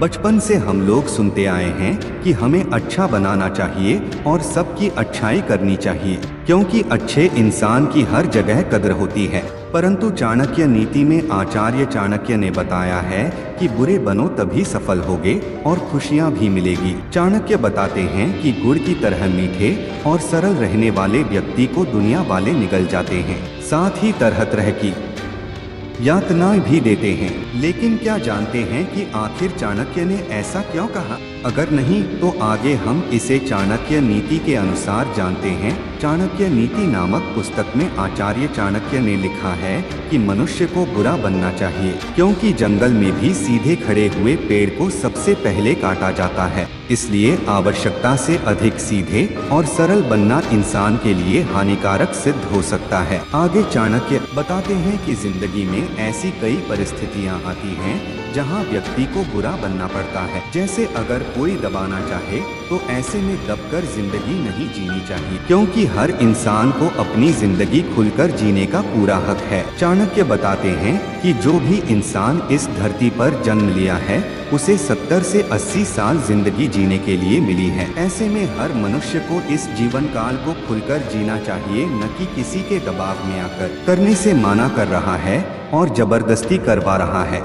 बचपन से हम लोग सुनते आए हैं कि हमें अच्छा बनाना चाहिए और सबकी अच्छाई करनी चाहिए, क्योंकि अच्छे इंसान की हर जगह कद्र होती है। परंतु चाणक्य नीति में आचार्य चाणक्य ने बताया है कि बुरे बनो तभी सफल होगे और खुशियां भी मिलेगी। चाणक्य बताते हैं कि गुड़ की तरह मीठे और सरल रहने वाले व्यक्ति को दुनिया वाले निगल जाते हैं, साथ ही तरह तरह की यातनाएं भी देते हैं। लेकिन क्या जानते हैं कि आखिर चाणक्य ने ऐसा क्यों कहा? अगर नहीं तो आगे हम इसे चाणक्य नीति के अनुसार जानते हैं। चाणक्य नीति नामक पुस्तक में आचार्य चाणक्य ने लिखा है कि मनुष्य को बुरा बनना चाहिए, क्योंकि जंगल में भी सीधे खड़े हुए पेड़ को सबसे पहले काटा जाता है। इसलिए आवश्यकता से अधिक सीधे और सरल बनना इंसान के लिए हानिकारक सिद्ध हो सकता है। आगे चाणक्य बताते हैं कि जिंदगी में ऐसी कई परिस्थितियां आती हैं जहां व्यक्ति को बुरा बनना पड़ता है। जैसे अगर कोई दबाना चाहे तो ऐसे में दबकर जिंदगी नहीं जीनी चाहिए, क्योंकि हर इंसान को अपनी जिंदगी खुलकर जीने का पूरा हक है। चाणक्य बताते हैं कि जो भी इंसान इस धरती पर जन्म लिया है उसे 70 से 80 साल जिंदगी जीने के लिए मिली है। ऐसे में हर मनुष्य को इस जीवन काल को खुलकर जीना चाहिए, न कि किसी के दबाव में आकर करने से मना कर रहा है और जबरदस्ती करवा रहा है।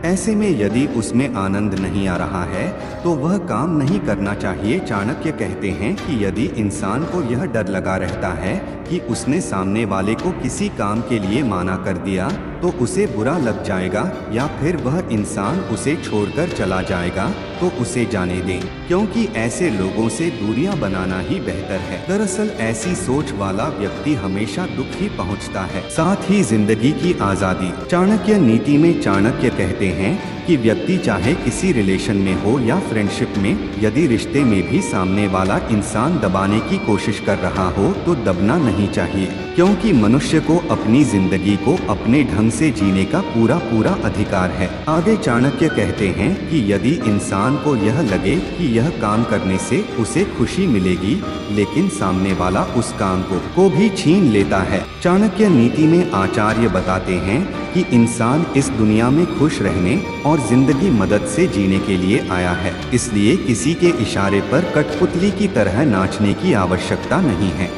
ऐसे में यदि उसमें आनंद नहीं आ रहा है तो वह काम नहीं करना चाहिए। चाणक्य कहते हैं कि यदि इंसान को यह डर लगा रहता है कि उसने सामने वाले को किसी काम के लिए मना कर दिया तो उसे बुरा लग जाएगा या फिर वह इंसान उसे छोड़कर चला जाएगा, तो उसे जाने दें, क्योंकि ऐसे लोगों से दूरियां बनाना ही बेहतर है। दरअसल ऐसी सोच वाला व्यक्ति हमेशा दुख ही पहुंचता है, साथ ही जिंदगी की आजादी। चाणक्य नीति में चाणक्य कहते हैं कि व्यक्ति चाहे किसी रिलेशन में हो या फ्रेंडशिप में, यदि रिश्ते में भी सामने वाला इंसान दबाने की कोशिश कर रहा हो तो दबना नहीं चाहिए, क्योंकि मनुष्य को अपनी जिंदगी को अपने ढंग से जीने का पूरा अधिकार है। आगे चाणक्य कहते हैं कि यदि इंसान को यह लगे कि यह काम करने से उसे खुशी मिलेगी, लेकिन सामने वाला उस काम को भी छीन लेता है। चाणक्य नीति में आचार्य बताते हैं कि इंसान इस दुनिया में खुश रहने और जिंदगी मदद से जीने के लिए आया है, इसलिए किसी के इशारे पर कठपुतली की तरह नाचने की आवश्यकता नहीं है।